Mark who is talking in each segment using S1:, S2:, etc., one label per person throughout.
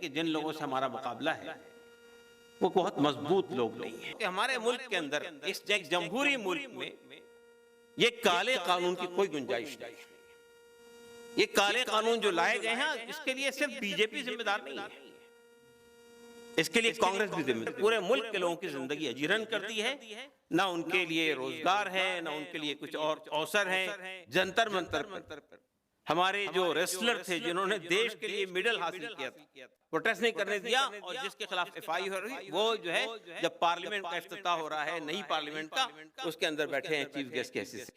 S1: कि जिन लोगों से हमारा मुकाबला है वो बहुत मजबूत लोग नहीं है। हमारे मुल्क के अंदर इस एक जमहूरी मुल्क में ये काले कानून की कोई गुंजाइश नहीं है। ये काले कानून जो लाए गए हैं इसके लिए सिर्फ बीजेपी जिम्मेदार नहीं है, इसके लिए कांग्रेस भी जिम्मेदार। पूरे मुल्क के लोगों की जिंदगी अजीरन कर दी है, ना उनके लिए रोजगार है, ना उनके लिए कुछ और अवसर है। जंतर मंतर पर हमारे जो रेसलर थे जिन्होंने देश के लिए मेडल हासिल किया था, प्रोटेस्ट नहीं करने दिया और जिसके खिलाफ एफआईआर हो रही, वो जो है जब पार्लियामेंट का इफ्तिताह हो रहा है नई पार्लियामेंट का, उसके अंदर बैठे हैं चीफ गेस्ट के हैसियत से।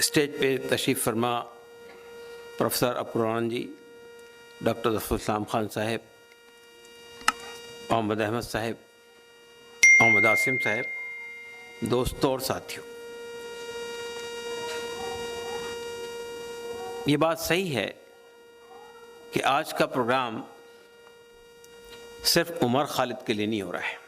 S1: स्टेज पे तशरीफ फरमा प्रोफेसर अपूर्वानंद जी, डॉक्टर जफर इस्लाम खान साहब, मोहम्मद अहमद साहब, मोहम्मद आसिम साहब, दोस्तों और साथियों, ये बात सही है कि आज का प्रोग्राम सिर्फ उमर खालिद के लिए नहीं हो रहा है।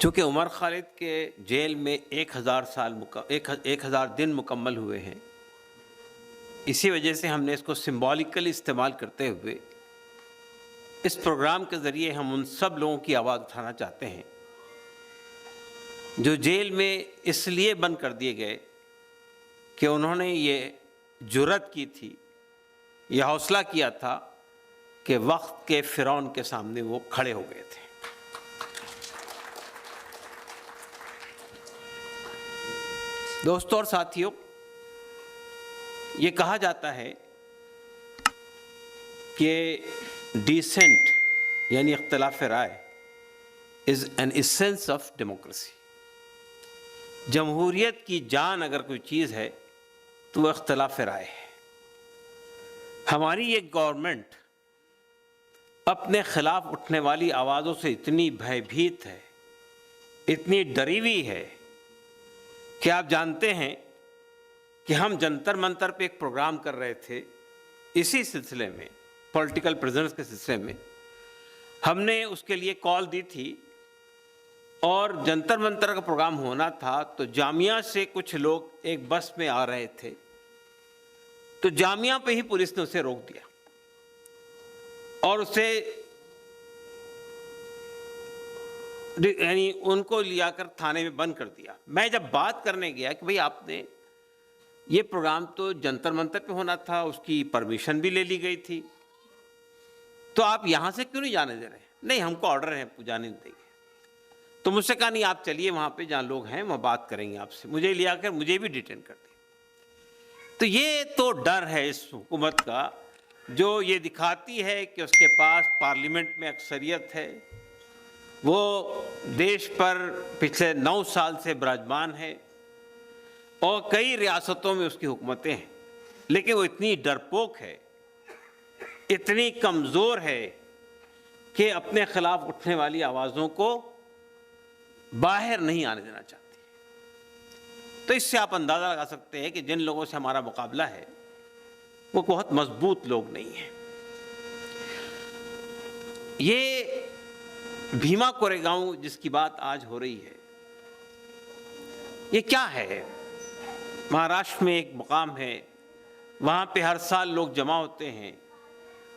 S1: चूँकि उमर खालिद के जेल में 1000 दिन मुकम्मल हुए हैं, इसी वजह से हमने इसको सिंबॉलिकली इस्तेमाल करते हुए इस प्रोग्राम के ज़रिए हम उन सब लोगों की आवाज़ उठाना चाहते हैं जो जेल में इसलिए बंद कर दिए गए कि उन्होंने ये जुर्रत की थी, यह हौसला किया था कि वक्त के फिरौन के सामने वो खड़े हो गए थे। दोस्तों और साथियों, ये कहा जाता है कि डिसेंट यानी इख्तिलाफ राय is an essence of democracy. जमहूरियत की जान अगर कोई चीज़ है तो वह इख्तिलाफ राय है। हमारी ये गवर्नमेंट अपने खिलाफ उठने वाली आवाज़ों से इतनी भयभीत है, इतनी डरी हुई है कि आप जानते हैं कि हम जंतर मंतर पे एक प्रोग्राम कर रहे थे, इसी सिलसिले में पॉलिटिकल प्रिजनर्स के सिलसिले में हमने उसके लिए कॉल दी थी और जंतर मंतर का प्रोग्राम होना था। तो जामिया से कुछ लोग एक बस में आ रहे थे, तो जामिया पे ही पुलिस ने उसे रोक दिया और उसे यानी उनको लियाकर थाने में बंद कर दिया। मैं जब बात करने गया कि भाई आपने ये प्रोग्राम तो जंतर मंतर पे होना था, उसकी परमिशन भी ले ली गई थी, तो आप यहाँ से क्यों नहीं जाने दे रहे? नहीं, हमको ऑर्डर है, जाने नहीं देंगे। तो मुझसे कहा नहीं, आप चलिए वहाँ पे जहाँ लोग हैं, वहाँ बात करेंगे आपसे। मुझे लिया कर मुझे भी डिटेन कर दिया। तो ये तो डर है इस हुकूमत का, जो ये दिखाती है कि उसके पास पार्लियामेंट में अक्सरियत है, वो देश पर पिछले 9 साल से विराजमान है और कई रियासतों में उसकी हुकूमतें हैं, लेकिन वो इतनी डरपोक है, इतनी कमज़ोर है कि अपने खिलाफ उठने वाली आवाज़ों को बाहर नहीं आने देना चाहती। तो इससे आप अंदाज़ा लगा सकते हैं कि जिन लोगों से हमारा मुकाबला है वो बहुत मजबूत लोग नहीं हैं। ये भीमा कोरेगांव जिसकी बात आज हो रही है, ये क्या है? महाराष्ट्र में एक मुकाम है, वहाँ पे हर साल लोग जमा होते हैं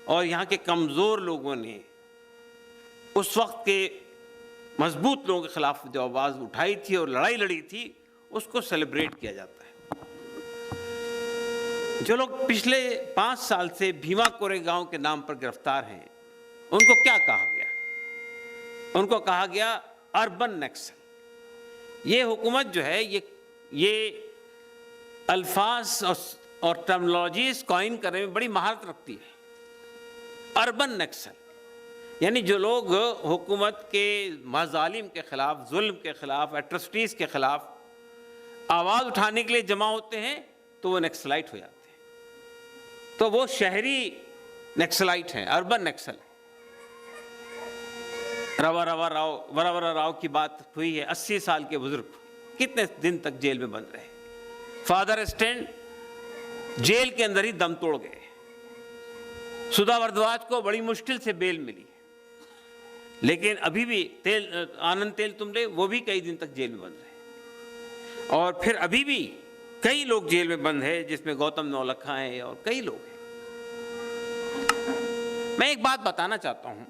S1: और यहाँ के कमज़ोर लोगों ने उस वक्त के मजबूत लोगों के खिलाफ जो आवाज़ उठाई थी और लड़ाई लड़ी थी, उसको सेलिब्रेट किया जाता है। जो लोग पिछले 5 साल से भीमा कोरेगांव के नाम पर गिरफ्तार हैं, उनको क्या कहा गया? उनको कहा गया अर्बन नक्सल। ये हुकूमत जो है ये अल्फाज और टर्मिनोलॉजीज कॉइन करने में बड़ी महारत रखती है। अर्बन नक्सल यानी जो लोग हुकूमत के मज़ालिम के ख़िलाफ़, जुल्म के ख़िलाफ़, एट्रोसिटीज़ के ख़िलाफ़ आवाज़ उठाने के लिए जमा होते हैं तो वो नक्सलाइट हो जाते हैं। तो वो शहरी नक्सलाइट हैं, अर्बन नक्सल। वरावरा राव की बात हुई है, 80 साल के बुजुर्ग कितने दिन तक जेल में बंद रहे। फादर स्टैंड जेल के अंदर ही दम तोड़ गए। सुधा भारद्वाज को बड़ी मुश्किल से बेल मिली, लेकिन अभी भी आनंद तेल तुमले वो भी कई दिन तक जेल में बंद रहे। और फिर अभी भी कई लोग जेल में बंद हैं, जिसमें गौतम नौलखा है और कई लोग हैं। मैं एक बात बताना चाहता हूं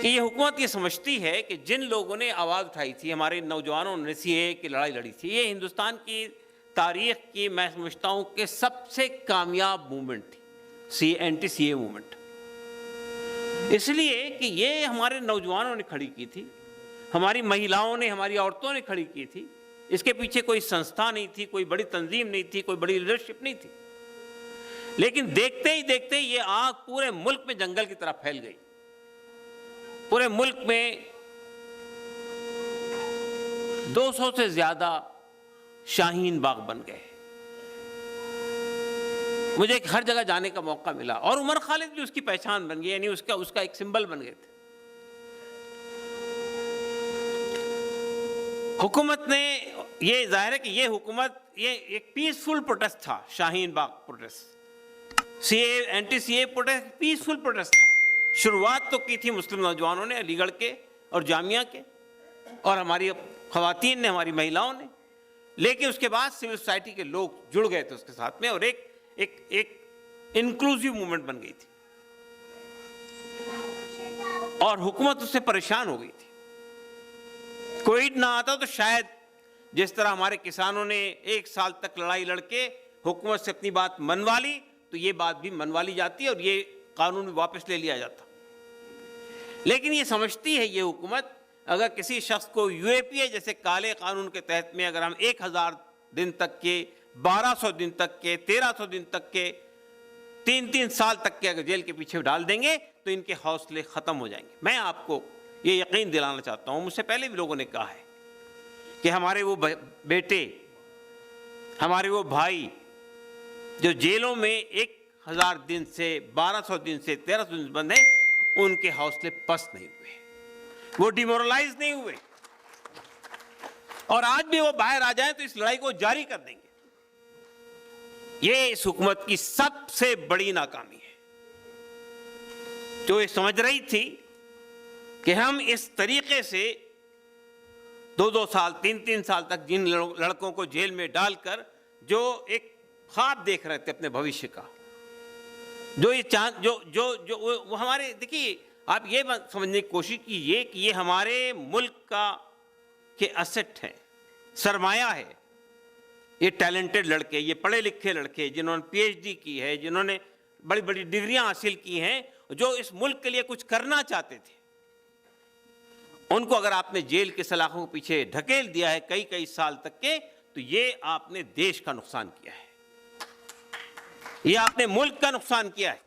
S1: कि ये हुकूमत ये समझती है कि जिन लोगों ने आवाज़ उठाई थी, हमारे नौजवानों ने सीएए की लड़ाई लड़ी थी, ये हिंदुस्तान की तारीख की मैं समझता हूं कि सबसे कामयाब मूवमेंट थी, एंटी सीए मूवमेंट। इसलिए कि ये हमारे नौजवानों ने खड़ी की थी, हमारी महिलाओं ने, हमारी औरतों ने खड़ी की थी। इसके पीछे कोई संस्था नहीं थी, कोई बड़ी तंजीम नहीं थी, कोई बड़ी लीडरशिप नहीं थी। लेकिन देखते ही देखते ये आग पूरे मुल्क में जंगल की तरह फैल गई। पूरे मुल्क में 200 से ज्यादा शाहीन बाग बन गए। मुझे हर जगह जाने का मौका मिला और उमर खालिद भी उसकी पहचान बन गई, यानी उसका एक सिंबल बन गए थे। हुकूमत ने, ये जाहिर है कि ये हुकूमत, ये एक पीसफुल प्रोटेस्ट था, Shaheen Bagh protest, CAA anti CAA protest, peaceful protest था। शुरुआत तो की थी मुस्लिम नौजवानों ने, अलीगढ़ के और जामिया के, और हमारी ख़वातीन ने, हमारी महिलाओं ने। लेकिन उसके बाद सिविल सोसाइटी के लोग जुड़ गए थे उसके साथ में, और एक इंक्लूसिव मूवमेंट बन गई थी, और हुकूमत उससे परेशान हो गई थी। कोविड ना आता तो शायद जिस तरह हमारे किसानों ने 1 साल तक लड़ाई लड़के हुकूमत से अपनी बात मनवा ली, तो ये बात भी मनवा ली जाती और ये कानून भी वापस ले लिया जाता। लेकिन ये समझती है ये हुकूमत, अगर किसी शख्स को यूएपीए जैसे काले कानून के तहत में अगर हम 1000 दिन तक के, 1200 दिन तक के, 1300 दिन तक के, 3-3 साल तक के अगर जेल के पीछे डाल देंगे तो इनके हौसले ख़त्म हो जाएंगे। मैं आपको ये यकीन दिलाना चाहता हूँ, मुझसे पहले भी लोगों ने कहा है कि हमारे वो बेटे, हमारे वो भाई जो जेलों में 1000 दिन से, 1200 दिन से, 1300 दिन बंद हैं, उनके हौसले पस्त नहीं हुए, वो डिमोरलाइज नहीं हुए, और आज भी वो बाहर आ जाएं तो इस लड़ाई को जारी कर देंगे। ये इस हुकूमत की सबसे बड़ी नाकामी है, जो ये समझ रही थी कि हम इस तरीके से 2-2 साल, 3-3 साल तक जिन लड़कों को जेल में डालकर, जो एक ख्वाब देख रहे थे अपने भविष्य का, जो ये चांद, जो वो हमारे, देखिए आप ये समझने की कोशिश कीजिए कि ये हमारे मुल्क का के असेट है, सरमाया है। ये टैलेंटेड लड़के, ये पढ़े लिखे लड़के जिन्होंने पीएचडी की है, जिन्होंने बड़ी बड़ी डिग्रियां हासिल की हैं, जो इस मुल्क के लिए कुछ करना चाहते थे, उनको अगर आपने जेल के सलाखों के पीछे ढकेल दिया है कई साल तक के, तो ये आपने देश का नुकसान किया है, ये आपने मुल्क का नुकसान किया है।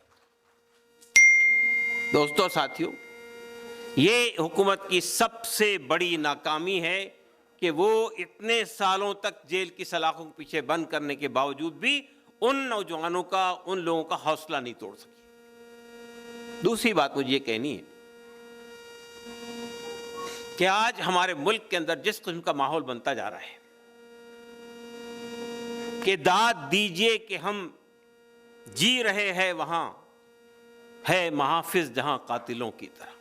S1: दोस्तों, साथियों, ये हुकूमत की सबसे बड़ी नाकामी है कि वो इतने सालों तक जेल की सलाखों के पीछे बंद करने के बावजूद भी उन नौजवानों का, उन लोगों का हौसला नहीं तोड़ सकी। दूसरी बात मुझे ये कहनी है कि आज हमारे मुल्क के अंदर जिस किस्म का माहौल बनता जा रहा है कि दाद दीजिए कि हम जी रहे हैं वहां है महाफिज जहां कातिलों की तरह,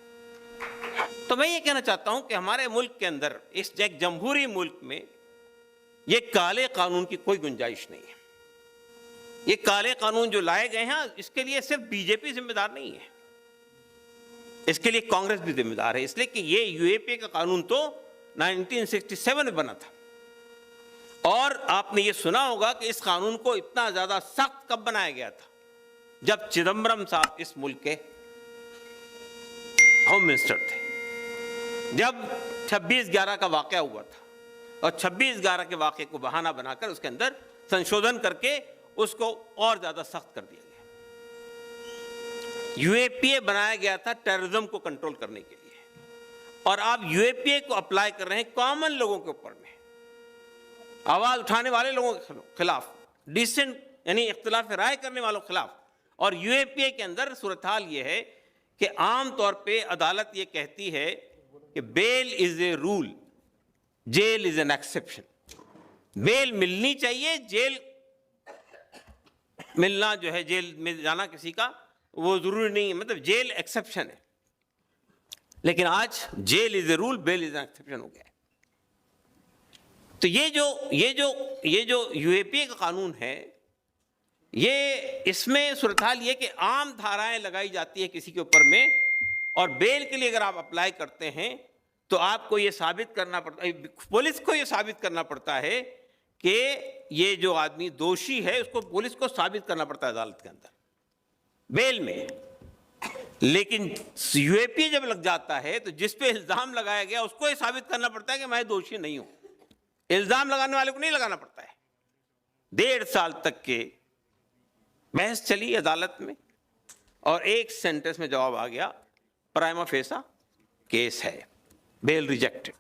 S1: तो मैं ये कहना चाहता हूं कि हमारे मुल्क के अंदर, इस एक जमहूरी मुल्क में, ये काले कानून की कोई गुंजाइश नहीं है। ये काले कानून जो लाए गए हैं, इसके लिए सिर्फ बीजेपी जिम्मेदार नहीं है, इसके लिए कांग्रेस भी जिम्मेदार है। इसलिए कि ये यूएपीए का कानून तो 1967 में बना था, और आपने ये सुना होगा कि इस कानून को इतना ज्यादा सख्त कब बनाया गया था, जब चिदंबरम साहब इस मुल्क के होम मिनिस्टर थे, जब 26/11 का वाकया हुआ था, और 26/11 के वाकये को बहाना बनाकर उसके अंदर संशोधन करके उसको और ज्यादा सख्त कर दिया गया। यूएपीए बनाया गया था टेररिज्म को कंट्रोल करने के लिए, और आप यूएपीए को अप्लाई कर रहे हैं कॉमन लोगों के ऊपर में, आवाज उठाने वाले लोगों के खिलाफ, डिसेंट यानी इख्तिलाफ राय करने वालों के खिलाफ। और यूएपीए के अंदर सूरत हाल ये है कि आम तौर पे अदालत ये कहती है कि bail is a rule, jail is an exception. Bail मिलनी चाहिए, जेल मिलना जो है, जेल में जाना किसी का वो जरूरी नहीं है, मतलब जेल एक्सेप्शन है। लेकिन आज jail is a rule, bail is an exception हो गया है। तो ये जो यूएपीए का कानून है, ये इसमें सूरत हाल ये कि आम धाराएं लगाई जाती है किसी के ऊपर में, और बेल के लिए अगर आप अप्लाई करते हैं तो आपको ये साबित करना पड़ता है, पुलिस को ये साबित करना पड़ता है कि ये जो आदमी दोषी है, उसको पुलिस को साबित करना पड़ता है अदालत के अंदर बेल में। लेकिन यूएपीए जब लग जाता है तो जिस पे इल्जाम लगाया गया उसको ये साबित करना पड़ता है कि मैं दोषी नहीं हूं। इल्जाम लगाने वाले को नहीं लगाना पड़ता है। 1.5 साल तक के बहस चली अदालत में और एक सेंटेंस में जवाब आ गया, प्राइमा फेसा केस है, बेल रिजेक्टेड।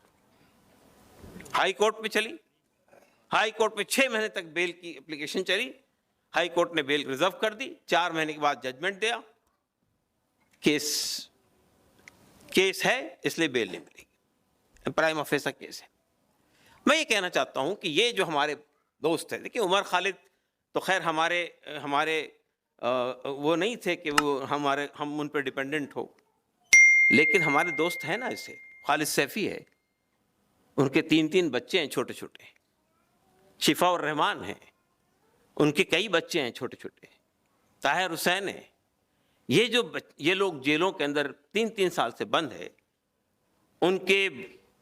S1: हाई कोर्ट में चली, हाई कोर्ट में 6 महीने तक बेल की एप्लीकेशन चली, हाई कोर्ट ने बेल रिजर्व कर दी, 4 महीने के बाद जजमेंट दिया, केस है इसलिए बेल नहीं मिलेगी, प्राइमा फेसा केस है। मैं ये कहना चाहता हूं कि ये जो हमारे दोस्त हैं, देखिए उमर खालिद तो खैर हमारे वो नहीं थे कि वो हम उन पर डिपेंडेंट हो, लेकिन हमारे दोस्त हैं ना, ऐसे खालिद सैफी है, उनके 3-3 बच्चे हैं छोटे छोटे, शिफा और रहमान हैं, उनके कई बच्चे हैं छोटे छोटे, ताहिर हुसैन है। ये लोग जेलों के अंदर 3-3 साल से बंद है, उनके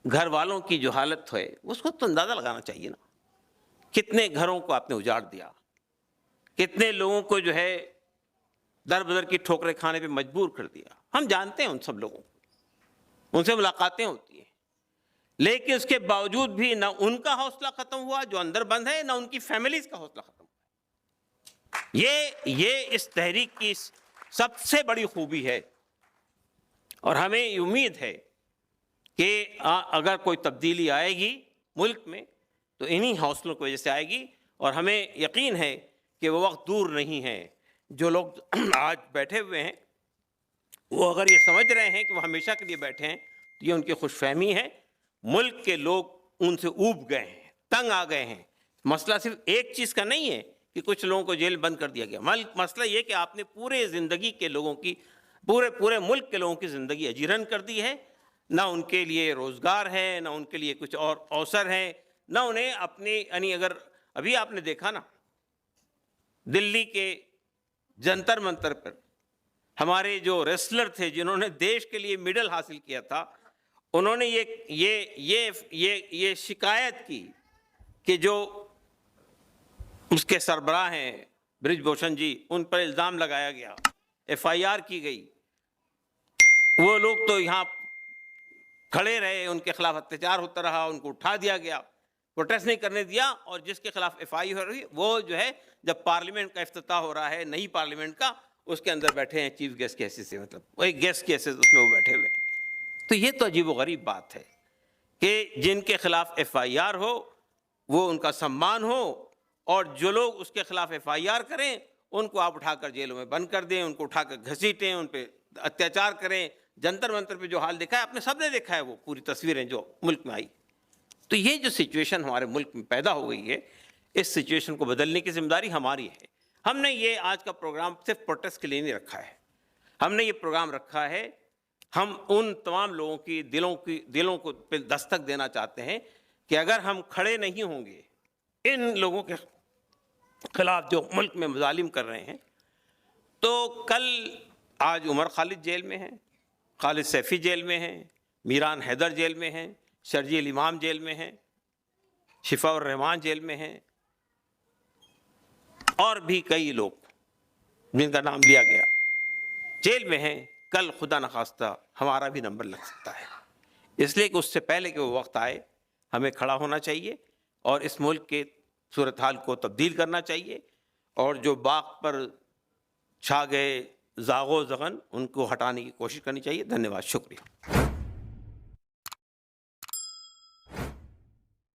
S1: घर वालों की जो हालत है उसको तो अंदाजा लगाना चाहिए ना। कितने घरों को आपने उजाड़ दिया, कितने लोगों को जो है दर बदर की ठोकरें खाने पे मजबूर कर दिया। हम जानते हैं उन सब लोगों को, उनसे मुलाकातें होती हैं, लेकिन उसके बावजूद भी ना उनका हौसला खत्म हुआ जो अंदर बंद है, ना उनकी फैमिलीज का हौसला खत्म हुआ। ये इस तहरीक की सबसे बड़ी खूबी है, और हमें उम्मीद है कि अगर कोई तब्दीली आएगी मुल्क में तो इन्हीं हौसलों की वजह से आएगी, और हमें यकीन है कि वो वक्त दूर नहीं है। जो लोग आज बैठे हुए हैं वो अगर ये समझ रहे हैं कि वो हमेशा के लिए बैठे हैं तो ये उनकी खुशफहमी है। मुल्क के लोग उनसे ऊब गए हैं, तंग आ गए हैं। मसला सिर्फ एक चीज़ का नहीं है कि कुछ लोगों को जेल बंद कर दिया गया, मसला ये कि आपने पूरे ज़िंदगी के लोगों की, पूरे मुल्क के लोगों की ज़िंदगी अजीरन कर दी है। ना उनके लिए रोज़गार है, ना उनके लिए कुछ और अवसर हैं, ना उन्हें अपने, यानी अगर अभी आपने देखा ना दिल्ली के जंतर मंतर पर हमारे जो रेसलर थे जिन्होंने देश के लिए मेडल हासिल किया था, उन्होंने ये शिकायत की कि जो उसके सरबराह हैं बृजभूषण जी, उन पर इल्ज़ाम लगाया गया, FIR की गई। वो लोग तो यहाँ खड़े रहे, उनके खिलाफ अत्याचार होता रहा, उनको उठा दिया गया, प्रोटेस्ट नहीं करने दिया, और जिसके खिलाफ FIR हो रही वो जो है जब पार्लियामेंट का इफ्तिताह हो रहा है, नई पार्लियामेंट का, उसके अंदर बैठे हैं चीफ गेस्ट के हैसियत से, मतलब वो एक गेस्ट के हैसियत उसमें वो बैठे हुए। तो ये तो अजीब व गरीब बात है कि जिनके खिलाफ FIR हो वो उनका सम्मान हो, और जो लोग उसके खिलाफ FIR करें उनको आप उठाकर जेलों में बंद कर दें, उनको उठाकर घसीटें, उन पर अत्याचार करें। जंतर मंतर पे जो हाल देखा है आपने, सबने देखा है, वो पूरी तस्वीरें जो मुल्क में आई। तो ये जो सिचुएशन हमारे मुल्क में पैदा हो गई है, इस सिचुएशन को बदलने की जिम्मेदारी हमारी है। हमने ये आज का प्रोग्राम सिर्फ प्रोटेस्ट के लिए नहीं रखा है, हमने ये प्रोग्राम रखा है, हम उन तमाम लोगों की दिलों को पे दस्तक देना चाहते हैं कि अगर हम खड़े नहीं होंगे इन लोगों के खिलाफ जो मुल्क में मुजालिम कर रहे हैं, तो कल आज उमर खालिद जेल में हैं, खालिद सैफी जेल में हैं, मीरान हैदर जेल में हैं, शर्जील इमाम जेल में हैं, शिफा और रहमान जेल में हैं, और भी कई लोग जिनका नाम लिया गया जेल में हैं। कल खुदा न खास्ता हमारा भी नंबर लग सकता है, इसलिए कि उससे पहले कि वो वक्त आए हमें खड़ा होना चाहिए और इस मुल्क के सूरत हाल को तब्दील करना चाहिए, और जो बाग पर छा गए ज़ागो ज़गन उनको हटाने की कोशिश करनी चाहिए। धन्यवाद, शुक्रिया।